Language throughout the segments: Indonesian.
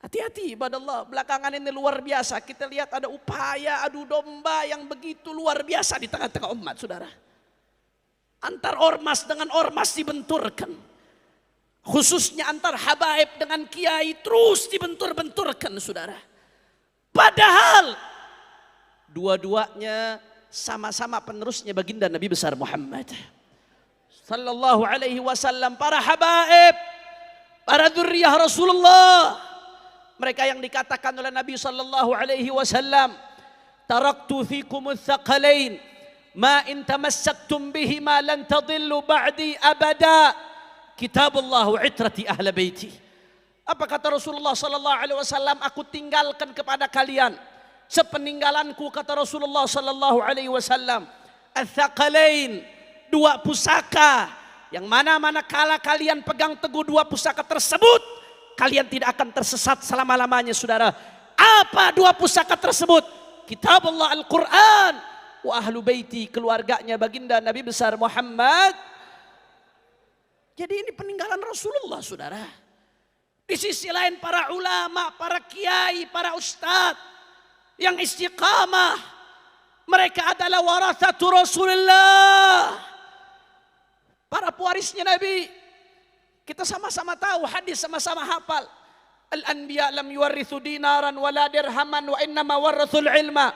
Hati-hati ibadah Allah, belakangan ini luar biasa. Kita lihat ada upaya adu domba yang begitu luar biasa di tengah-tengah umat, saudara. Antar ormas dengan ormas dibenturkan. Khususnya antar habaib dengan kiai terus dibentur-benturkan, saudara. Padahal dua-duanya sama-sama penerusnya baginda Nabi besar Muhammad sallallahu alaihi wasallam, para habaib, para dzurriyyah Rasulullah. Mereka yang dikatakan oleh Nabi sallallahu alaihi wasallam, taraktu fikumul thaqalain ma in tamassaktum bihima lan tadillu ba'di abada, kitabullah wa itrati ahli baiti. Apa kata Rasulullah sallallahu alaihi wasallam? Aku tinggalkan kepada kalian sepeninggalanku, kata Rasulullah sallallahu alaihi wasallam, ats-tsaqalain, dua pusaka, yang mana kala kalian pegang teguh dua pusaka tersebut, kalian tidak akan tersesat selama-lamanya, saudara. Apa dua pusaka tersebut? Kitabullah Al-Quran, wa ahlu baiti, keluarganya baginda Nabi besar Muhammad. Jadi ini peninggalan Rasulullah, saudara. Di sisi lain para ulama, para kiai, para ustadz yang istiqamah, mereka adalah warathatu Rasulullah, para pewarisnya Nabi. Kita sama-sama tahu hadis, sama-sama hafal. Al-anbiya lam yuwarrithu dinaran wala dirhaman wa innama warrathul ilma.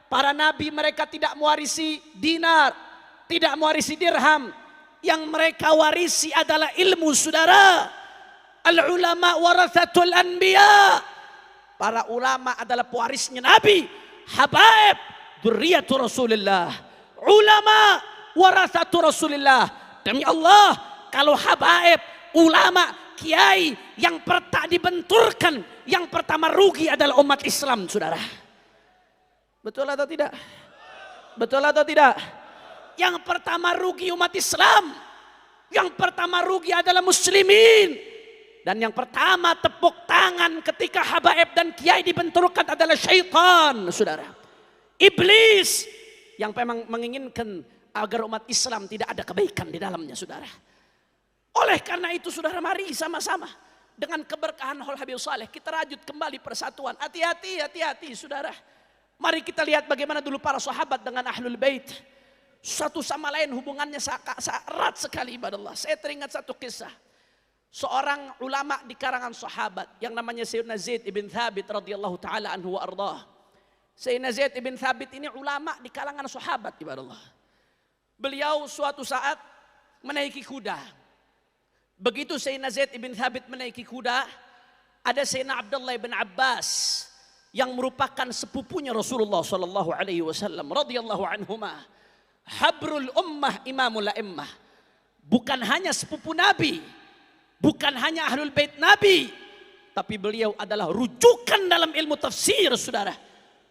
Para nabi mereka tidak mewarisi dinar, tidak mewarisi dirham. Yang mereka warisi adalah ilmu, saudara. Al-ulama warathatul anbiya. Para ulama adalah pewarisnya Nabi. Habaib, dzurriyyatu Rasulullah. Ulama warathatu Rasulullah. Demi Allah, kalau habaib, ulama, kiai yang dibenturkan, yang pertama rugi adalah umat Islam, saudara. Betul atau tidak? Betul atau tidak? Yang pertama rugi umat Islam, yang pertama rugi adalah muslimin, dan yang pertama tepuk tangan ketika habaib dan kiai dibenturkan adalah syaitan, saudara. Iblis yang memang menginginkan agar umat Islam tidak ada kebaikan di dalamnya, saudara. Oleh karena itu, saudara, mari sama-sama dengan keberkahan Habib Saleh kita rajut kembali persatuan. Hati-hati, saudara. Mari kita lihat bagaimana dulu para sahabat dengan ahlul bait. Satu sama lain hubungannya erat sekali, ibadah Allah. Saya teringat satu kisah. Seorang ulama di karangan sahabat yang namanya Sayyidina Zaid ibn Thabit radhiyallahu taala anhu wa ardhah. Sayyidina Zaid ibn Thabit ini ulama di kalangan sahabat, ibadah Allah. Beliau suatu saat menaiki kuda. Begitu Sayyidina Zaid ibn Thabit menaiki kuda, ada Sayyidina Abdullah ibn Abbas yang merupakan sepupunya Rasulullah sallallahu alaihi wasallam radhiyallahu anhuma. Habrul ummah imamul a'immah. Bukan hanya sepupu Nabi, bukan hanya ahlul bait Nabi, tapi beliau adalah rujukan dalam ilmu tafsir, saudara,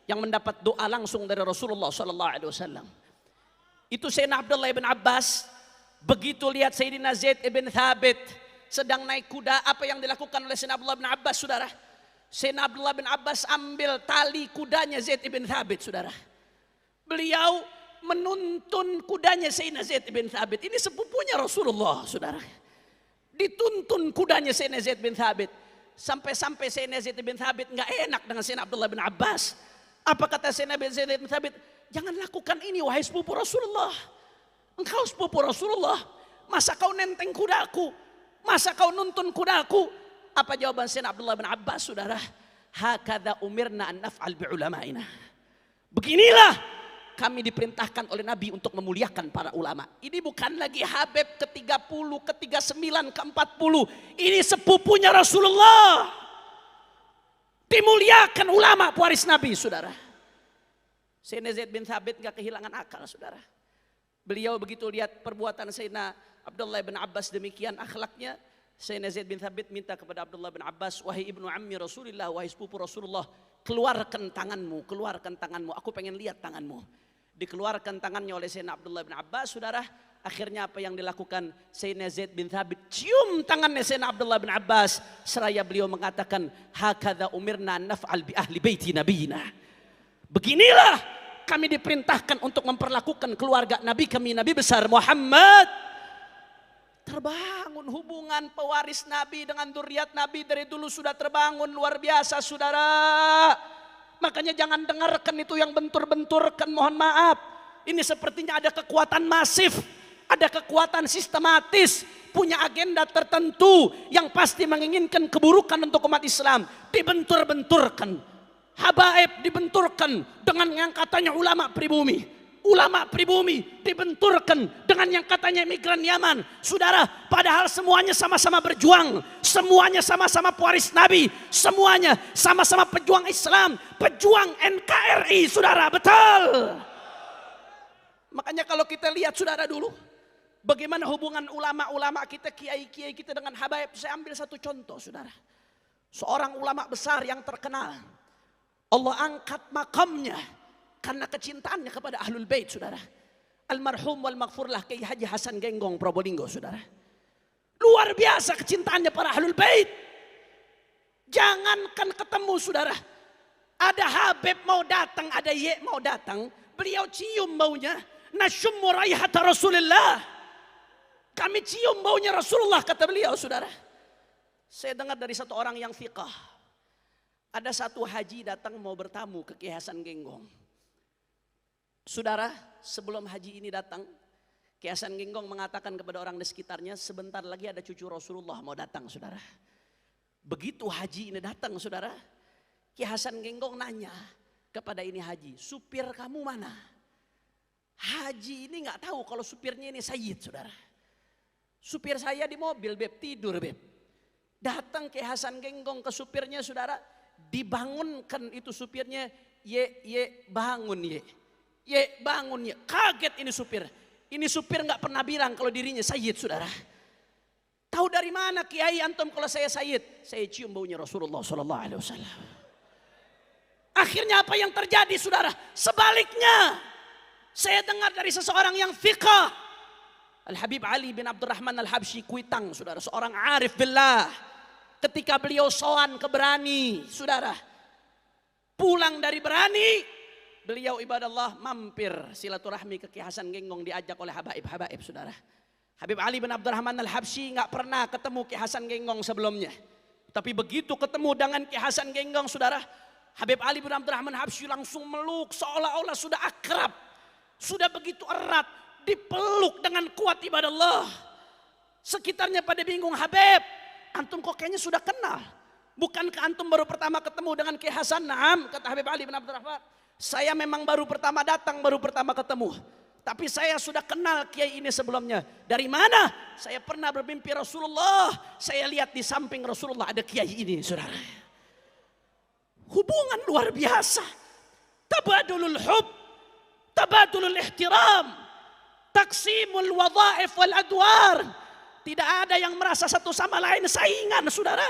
yang mendapat doa langsung dari Rasulullah sallallahu alaihi wasallam. Itu Sayyidina Abdullah ibn Abbas. Begitu lihat Sayyidina Zaid ibn Thabit sedang naik kuda, apa yang dilakukan oleh Sayyidina Abdullah bin Abbas, saudara? Sayyidina Abdullah bin Abbas ambil tali kudanya Zaid ibn Thabit, saudara. Beliau menuntun kudanya Sayyidina Zaid ibn Thabit. Ini sepupunya Rasulullah, saudara. Dituntun kudanya Sayyidina Zaid bin Thabit. Sampai-sampai Sayyidina Zaid bin Thabit nggak enak dengan Sayyidina Abdullah bin Abbas. Apa kata Sayyidina Zaid bin Thabit? Jangan lakukan ini wahai sepupu Rasulullah. Engkau sepupu Rasulullah, masa kau nenteng kudaku? Masa kau nuntun kudaku? Apa jawaban Sayyidina Abdullah bin Abbas, saudara? Hakadha umirna an naf'al bi ulama'ina. Beginilah kami diperintahkan oleh Nabi untuk memuliakan para ulama. Ini bukan lagi Habib ke-30, ke-39, ke-40. Ini sepupunya Rasulullah. Dimuliakan ulama pewaris Nabi, saudara. Sayyidina Zaid bin Thabit gak kehilangan akal, saudara. Beliau begitu lihat perbuatan Sayyidina Abdullah bin Abbas demikian akhlaknya, Sayyidina Zaid bin Thabit minta kepada Abdullah bin Abbas, wahai ibnu ammi Rasulullah, wahai sepupu Rasulullah, keluarkan tanganmu, aku pengen lihat tanganmu. Dikeluarkan tangannya oleh Sayyidina Abdullah bin Abbas, saudara. Akhirnya apa yang dilakukan Sayyidina Zaid bin Thabit? Cium tangannya Sayyidina Abdullah bin Abbas, seraya beliau mengatakan, hakadha umirna naf'al bi ahli baiti nabiyina. Beginilah kami diperintahkan untuk memperlakukan keluarga Nabi kami, Nabi besar Muhammad. terbangun hubungan pewaris Nabi dengan zuriat Nabi dari dulu sudah terbangun luar biasa saudara. Makanya jangan dengarkan itu yang bentur-benturkan, mohon maaf. Ini sepertinya ada kekuatan masif, ada kekuatan sistematis, punya agenda tertentu yang pasti menginginkan keburukan untuk umat Islam. Dibentur-benturkan, habaib dibenturkan dengan yang katanya ulama pribumi. Ulama pribumi dibenturkan dengan yang katanya migran Yaman. Saudara, padahal semuanya sama-sama berjuang, semuanya sama-sama pewaris Nabi, semuanya sama-sama pejuang Islam, pejuang NKRI, saudara, betul. Makanya kalau kita lihat saudara dulu, bagaimana hubungan ulama-ulama kita, kiai-kiai kita dengan habaib. Saya ambil satu contoh saudara. Seorang ulama besar yang terkenal, Allah angkat makamnya karena kecintaannya kepada Ahlul Bait saudara. Almarhum wal maghfurlah Kiai Haji Hasan Genggong Probolinggo saudara. Luar biasa kecintaannya para Ahlul Bait. Jangankan ketemu saudara, ada Habib mau datang, ada Ye mau datang, beliau cium baunya. Nasyummu raihata Rasulullah, kami cium baunya Rasulullah, kata beliau saudara. Saya dengar dari satu orang yang fiqah, ada satu haji datang mau bertamu ke Kiai Hasan Genggong. Saudara, sebelum haji ini datang, Kiai Hasan Genggong mengatakan kepada orang di sekitarnya, sebentar lagi ada cucu Rasulullah mau datang saudara. Begitu haji ini datang saudara, Kiai Hasan Genggong nanya kepada ini haji, supir kamu mana? Haji ini nggak tahu kalau supirnya ini Sayyid saudara. Supir saya di mobil beb, tidur beb. Datang Kiai Hasan Genggong ke supirnya saudara, dibangunkan itu supirnya, ye bangun ye. Ye bangun ye, kaget ini supir. Ini supir nggak pernah bilang kalau dirinya Sayyid saudara. Tahu dari mana Kiai antum kalau saya Sayyid? Saya cium baunya Rasulullah Sallallahu Alaihi Wasallam. Akhirnya apa yang terjadi saudara? Sebaliknya, saya dengar dari seseorang yang fiqah, Al Habib Ali bin Abdurrahman Al Habsyi Kuitang saudara, seorang arif billah. Ketika beliau sowan ke Berani saudara, pulang dari Berani, beliau ibadallah mampir silaturahmi ke Kiai Hasan Genggong, diajak oleh habaib-habaib saudara. Habib Ali bin Abdurrahman Al Habsyi nggak pernah ketemu Kiai Hasan Genggong sebelumnya. Tapi begitu ketemu dengan Kiai Hasan Genggong saudara, Habib Ali bin Abdurrahman Al Habsyi langsung meluk seolah-olah sudah akrab. Sudah begitu erat, dipeluk dengan kuat ibadallah. Sekitarnya pada bingung, Habib, antum kok kayaknya sudah kenal. Bukankah antum baru pertama ketemu dengan Kiai Hasan? Naam, kata Habib Ali bin Abdurrahman. Saya memang baru pertama datang, baru pertama ketemu. Tapi saya sudah kenal Kiai ini sebelumnya. Dari mana? Saya pernah bermimpi Rasulullah. Saya lihat di samping Rasulullah ada Kiai ini, saudara. Hubungan luar biasa. Tabadulul hub, tabadulul ihtiram, taksimul wadhaif wal adwar. Tidak ada yang merasa satu sama lain saingan, saudara.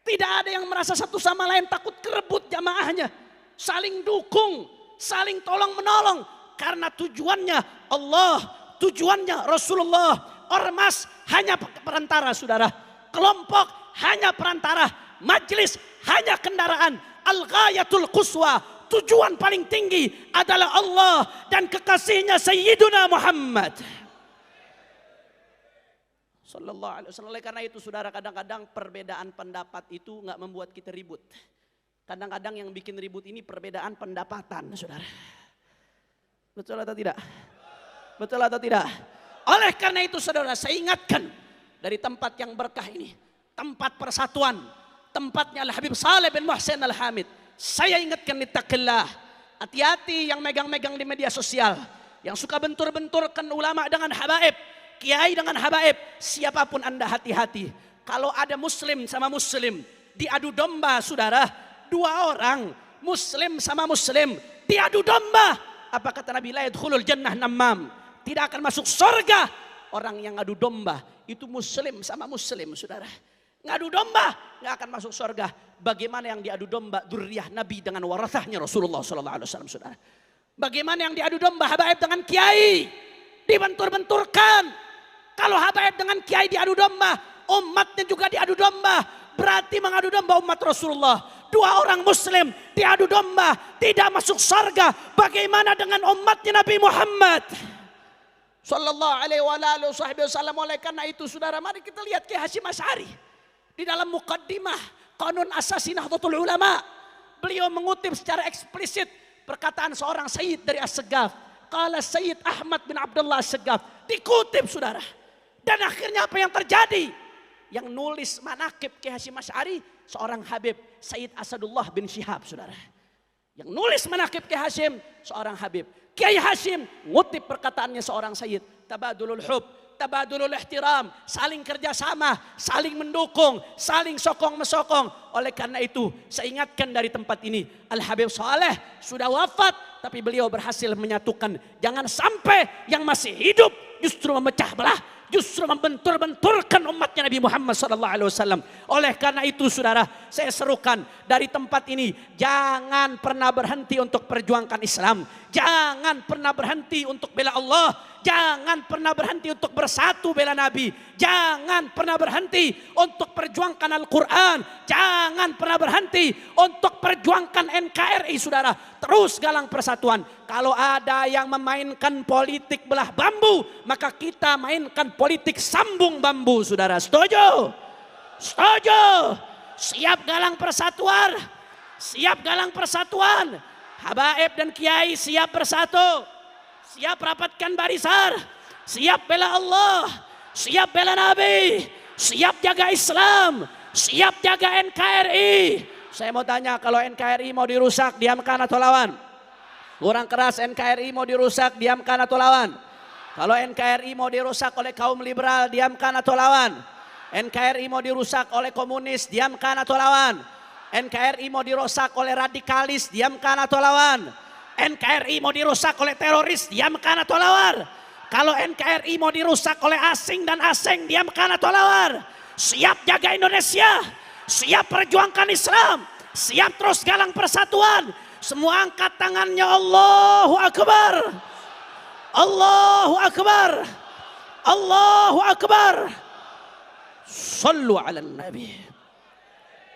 Tidak ada yang merasa satu sama lain takut kerebut jamaahnya. Saling dukung, saling tolong menolong. Karena tujuannya Allah, tujuannya Rasulullah. Ormas hanya perantara saudara. Kelompok hanya perantara. Majlis hanya kendaraan. Al-ghayatul quswa, tujuan paling tinggi adalah Allah dan kekasihnya Sayyiduna Muhammad Sallallahu Alaihi Wasallam. Oleh karena itu saudara, kadang-kadang perbedaan pendapat itu nggak membuat kita ribut. Kadang-kadang yang bikin ribut ini perbedaan pendapatan saudara. Betul atau tidak? Betul atau tidak? Oleh karena itu saudara, saya ingatkan dari tempat yang berkah ini, tempat persatuan, tempatnya Al Habib Saleh bin Muhsin Al Hamid. Saya ingatkan, ittaqillah. Hati-hati yang megang-megang di media sosial, yang suka bentur-benturkan ulama dengan habaib, kiai dengan habaib. Siapapun Anda hati-hati. Kalau ada muslim sama muslim diadu domba saudara, dua orang muslim sama muslim diadu domba, apa kata Nabi? La yadkhulul jannah namam, tidak akan masuk surga orang yang adu domba. Itu muslim sama muslim saudara. Ngadu domba nggak akan masuk surga. Bagaimana yang diadu domba dzurriyyah Nabi dengan warathahnya Rasulullah Sallallahu Alaihi Wasallam saudara. Bagaimana yang diadu domba habaib dengan kiai, dibentur-benturkan. Kalau habaib dengan kiai diadu domba, umatnya juga diadu domba. Berarti mengadu domba umat Rasulullah. Dua orang muslim diadu domba, tidak masuk surga. Bagaimana dengan umatnya Nabi Muhammad? Sallallahu alaihi wasallam. Oleh karena itu saudara, mari kita lihat Kiai Hasyim Asy'ari. Di dalam muqaddimah Qanun Asasi Nahdlatul Ulama, beliau mengutip secara eksplisit perkataan seorang Sayyid dari As-Saggaf. Qala Sayyid Ahmad bin Abdullah As-Saggaf. Dikutip saudara. Dan akhirnya apa yang terjadi? Yang nulis manaqib Kiai Hasyim Asy'ari seorang Habib Sayyid Asadullah bin Syihab saudara. Yang nulis manaqib Kiai Hasyim seorang Habib. Kiai Hasyim ngutip perkataannya seorang Sayyid. Tabadulul hub, tabadulul ihtiram, saling kerjasama, saling mendukung, saling sokong mesokong. Oleh karena itu saya ingatkan dari tempat ini, Al Habib Saleh sudah wafat tapi beliau berhasil menyatukan. Jangan sampai yang masih hidup justru memecah belah, justru membentur-benturkan umatnya Nabi Muhammad SAW. Oleh karena itu saudara, saya serukan dari tempat ini, jangan pernah berhenti untuk perjuangkan Islam. Jangan pernah berhenti untuk bela Allah. Jangan pernah berhenti untuk bersatu bela Nabi. Jangan pernah berhenti untuk perjuangkan Al-Quran. Jangan pernah berhenti untuk perjuangkan NKRI saudara. Terus galang persatuan. Kalau ada yang memainkan politik belah bambu, maka kita mainkan politik sambung bambu saudara. Setuju? Setuju? Siap galang persatuan? Siap galang persatuan? Habaib dan kiai siap bersatu? Siap rapatkan barisan? Siap bela Allah? Siap bela Nabi? Siap jaga Islam? Siap jaga NKRI? Saya mau tanya, kalau NKRI mau dirusak, diamkan atau lawan? Kurang keras, NKRI mau dirusak, diamkan atau lawan? Kalau NKRI mau dirusak oleh kaum liberal, diamkan atau lawan? NKRI mau dirusak oleh komunis, diamkan atau lawan? NKRI mau dirusak oleh radikalis, diamkan atau lawan? NKRI mau dirusak oleh teroris, diamkan atau lawan? Kalau NKRI mau dirusak oleh asing dan asing, diamkan atau lawan? Siap jaga Indonesia, siap perjuangkan Islam, siap terus galang persatuan. Semua angkat tangannya, Allahu Akbar, Allahu Akbar, Allahu Akbar. Sallu ala Nabi.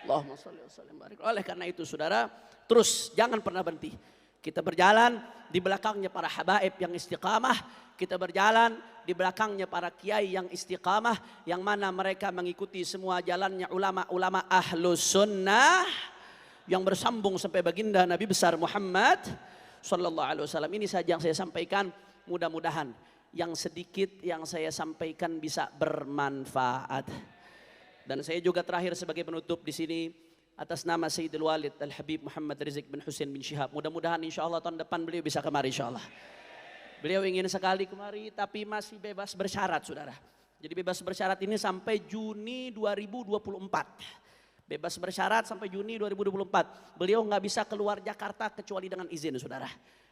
Allahumma shalli wa sallim barik. Oleh karena itu saudara, terus jangan pernah berhenti. Kita berjalan di belakangnya para habaib yang istiqamah. Kita berjalan di belakangnya para kiai yang istiqamah, yang mana mereka mengikuti semua jalannya ulama-ulama ahlus sunnah yang bersambung sampai baginda Nabi besar Muhammad sallallahu alaihi wasallam. Ini saja yang saya sampaikan. Mudah-mudahan yang sedikit yang saya sampaikan bisa bermanfaat. Dan saya juga terakhir sebagai penutup di sini atas nama Sayyidul Walid Al Habib Muhammad Rizik bin Husain bin Syihab. Mudah-mudahan insya Allah tahun depan beliau bisa kemari insya Allah. Beliau ingin sekali kemari tapi masih bebas bersyarat saudara. Jadi bebas bersyarat ini sampai Juni 2024. Bebas bersyarat sampai Juni 2024. Beliau nggak bisa keluar Jakarta kecuali dengan izin saudara.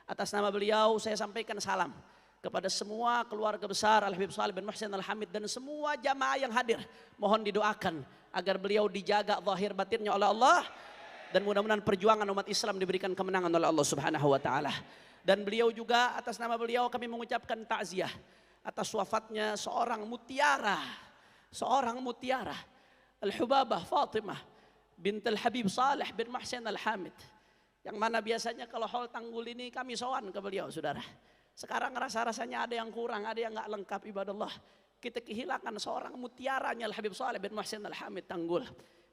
Atas nama beliau saya sampaikan salam kepada semua keluarga besar Al Habib Saleh bin Muhsin Al Hamid dan semua jamaah yang hadir. Mohon didoakan agar beliau dijaga zahir batinnya oleh Allah, dan mudah-mudahan perjuangan umat Islam diberikan kemenangan oleh Allah Subhanahu wa taala. Dan beliau juga, atas nama beliau kami mengucapkan takziah atas wafatnya seorang mutiara Al-Hubabah Fatimah bint Al Habib Saleh bin Muhsin Al Hamid, yang mana biasanya kalau haul Tanggul ini kami sowan ke beliau saudara. Sekarang rasa-rasanya ada yang kurang, ada yang enggak lengkap ibadallah. Kita kehilangan seorang mutiaranya Al Habib Saleh bin Muhsin Al Hamid Tanggul.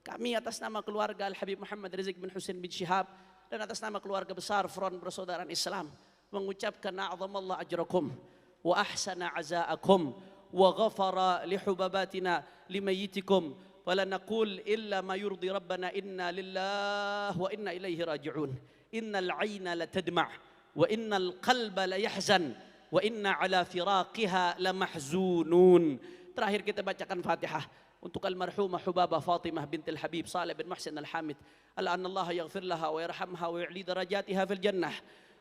Kami atas nama keluarga Al Habib Muhammad Rizik bin Husain bin Syihab dan atas nama keluarga besar Front Persaudaraan Islam mengucapkan a'zamallahu ajrakum wa ahsana azaakum wa ghafara li hubabatina limayyitikum wa la naqul illa ma yurdi rabbana inna lillahi wa inna ilaihi raji'un. Innal 'aina la tadma' wa innal qalba la yahzan wa inna ala firaqiha la mahzunun. Terakhir kita bacakan Fatihah untuk almarhumah Hubabah Fatimah bint Al Habib Saleh bin Muhsin Al Hamid. Anna Allah yaghfir laha wa yarhamha wa yu'li darajatiha fil jannah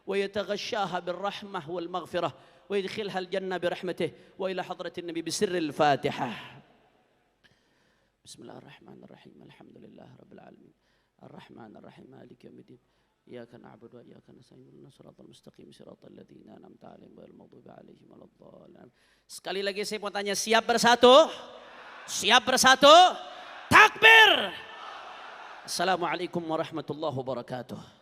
wa yataghashaha bir rahmah wal maghfirah wa yadkhilha al jannah bi rahmatihi wa ila hadratin nabi bi sirril Fatihah. Bismillahirrahmanirrahim. Alhamdulillah rabbil alamin. Arrahmanir rahim maliki yaumiddin. Iyyaka na'budu wa iyyaka nasta'in ihdinas siratal mustaqim siratal ladzina an'amta 'alaihim ghairil maghdubi 'alaihim waladdallin. Sekali lagi saya mau tanya, siap bersatu? Siap bersatu? Takbir. Assalamualaikum warahmatullahi wabarakatuh.